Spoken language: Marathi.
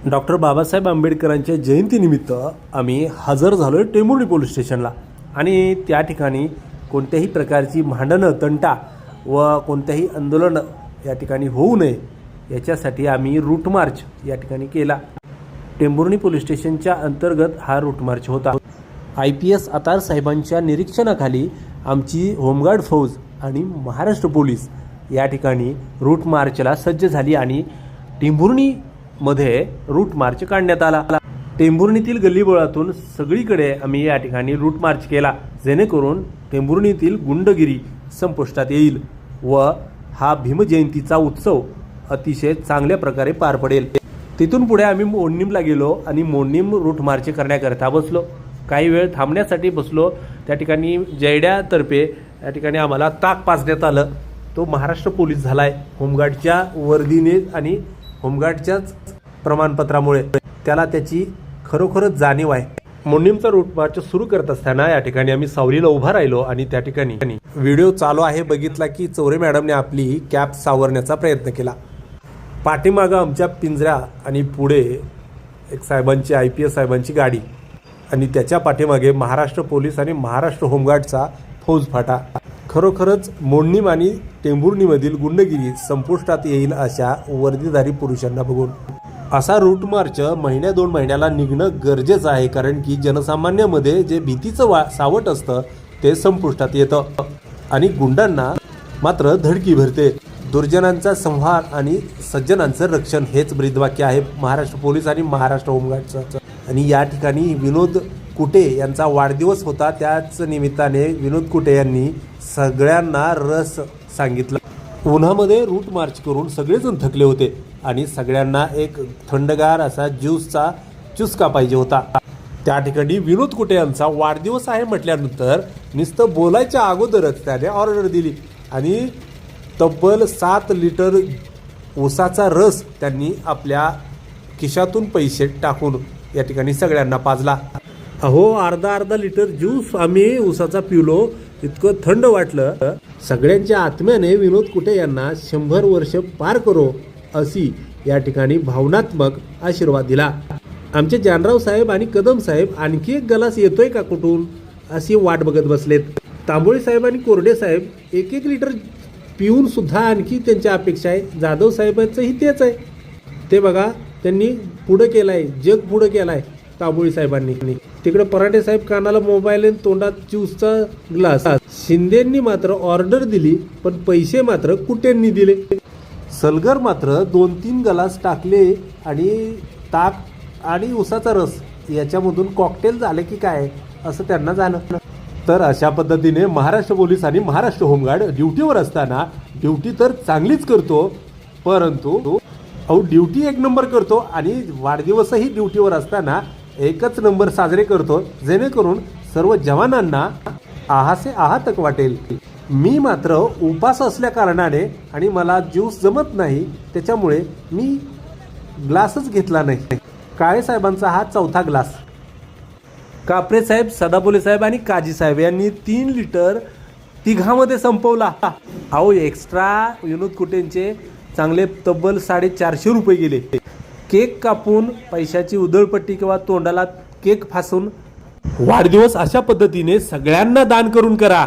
डॉक्टर बाबासाहेब आंबेडकरांच्या जयंतीनिमित्त आम्ही हजर झालो आहे टेंभुर्णी पोलीस स्टेशनला आणि त्या ठिकाणी कोणत्याही प्रकारची भांडणं तंटा व कोणत्याही आंदोलन या ठिकाणी होऊ नये याच्यासाठी आम्ही रूट मार्च या ठिकाणी केला। टेंभुर्णी पोलीस स्टेशनच्या अंतर्गत हा रूट मार्च होता। IPS आतार साहेबांच्या निरीक्षणाखाली आमची होमगार्ड फौज आणि महाराष्ट्र पोलीस या ठिकाणी रूट मार्चला सज्ज झाली आणि टेंभुर्णीमध्ये रूट मार्च काढण्यात आला। टेंभुर्णीतील गल्लीबोळातून सगळीकडे आम्ही या ठिकाणी रूट मार्च केला जेणेकरून टेंभुर्णीतील गुंडगिरी संपुष्टात येईल व हा भीमजयंतीचा उत्सव अतिशय चांगल्या प्रकारे पार पडेल। तिथून पुढे आम्ही मोडणीमला गेलो आणि मोडणीम रूट मार्च करण्याकरता बसलो। काही वेळ थांबण्यासाठी बसलो। त्या ठिकाणी जयड्यातर्फे या ठिकाणी आम्हाला ताक पाजण्यात आलं। तो महाराष्ट्र पोलीस झालाय होमगार्डच्या वर्दीने आणि होमगार्डच्याच प्रमाणपत्रामुळे त्याला त्याची खरोखरच जाणीव आहे। मोडणीमचा रूट मार्च सुरू करत असताना या ठिकाणी आम्ही सावलीला उभा राहिलो आणि त्या ठिकाणी व्हिडिओ चालू आहे बघितला की चौरे मॅडमने आपली कॅप सावरण्याचा प्रयत्न केला। पाठीमागं आमच्या पिंजऱ्या आणि पुढे एक साहेबांची IPS साहेबांची गाडी आणि त्याच्या पाठीमागे महाराष्ट्र पोलीस आणि महाराष्ट्र होमगार्डचा फौज फाटा। खरोखरच मोडणीम आणि टेंभुर्णीमधील गुंडगिरी संपुष्टात येईल अशा वर्दीधारी पुरुषांना बघून असा रूट मार्च महिन्या 2 महिन्याला निघणं गरजेचं आहे, कारण की जनसामान्यामध्ये जे भीतीचं सावट असतं ते संपुष्टात येतं आणि गुंडांना मात्र धडकी भरते। दुर्जनांचा संहार आणि सज्जनांचं रक्षण हेच ब्रीदवाक्य आहे महाराष्ट्र पोलीस आणि महाराष्ट्र होमगार्डचं। आणि या ठिकाणी विनोद कुटे यांचा वाढदिवस होता, त्याच निमित्ताने विनोद कुटे यांनी सगळ्यांना रस सांगितला। उन्हामध्ये रूट मार्च करून सगळेजण थकले होते आणि सगळ्यांना एक थंडगार असा ज्यूसचा चुस्का पाहिजे होता। त्या ठिकाणी विनोद कुटे यांचा वाढदिवस आहे म्हटल्यानंतर नुसतं बोलायच्या अगोदरच त्याने ऑर्डर दिली आणि तब्बल 7 लिटर ऊसाचा रस त्यांनी आपल्या खिशातून पैसे टाकून या ठिकाणी सगळ्यांना पाजला। अहो अर्धा लिटर ज्यूस आम्ही ऊसाचा पिलो, इतकं थंड वाटलं। सगळ्यांच्या आत्म्याने विनोद कुटे यांना 100 वर्ष पार करो अशी या ठिकाणी भावनात्मक आशीर्वाद दिला। आमचे जानराव साहेब आणि कदम साहेब आणखी एक गलास येतोय का कुठून अशी वाट बघत बसलेत। तांबोळी साहेब आणि कोरडे साहेब 1 लिटर पिऊन सुद्धा आणखी त्यांच्या अपेक्षा आहे। जाधव साहेबांचंही तेच आहे। ते बघा त्यांनी पुढं केलाय, जग पुढं केलाय तांबोळी साहेबांनी। तिकडे पराठे साहेब कानाला मोबाईल आणि तोंडात ज्यूसचा ग्लास। शिंदेंनी मात्र ऑर्डर दिली पण पैसे मात्र कुटेंनी दिले। सलगर मात्र 2-3 गलास टाकले आणि ताक आणि ऊसाचा रस याच्यामधून कॉकटेल झाले की काय असं त्यांना झालं। तर अशा पद्धतीने महाराष्ट्र पोलीस आणि महाराष्ट्र होमगार्ड ड्युटीवर असताना ड्युटी तर चांगलीच करतो, परंतु ड्युटी 1 नंबर करतो आणि वाढदिवसही ड्युटीवर असताना एकच नंबर साजरे करतो, जेणेकरून सर्व जवानांना आहासे आहातक वाटेल। मी मात्र उपास असल्या कारणाने आणि मला ज्यूस जमत नाही त्याच्यामुळे मी ग्लासच घेतला नाही। काळे साहेबांचा हा 4था ग्लास। कापरे साहेब, सदाफुले साहेब आणि काजी साहेब यांनी 3 लिटर तिघामध्ये संपवला। अहो एक्स्ट्रा विनोद कुटेंचे चांगले तब्बल 450 रुपये गेले। केक कापून पैशाची उधळपट्टी किंवा तोंडाला केक फासून वाढदिवस अशा पद्धतीने सगळ्यांना दान करून करा।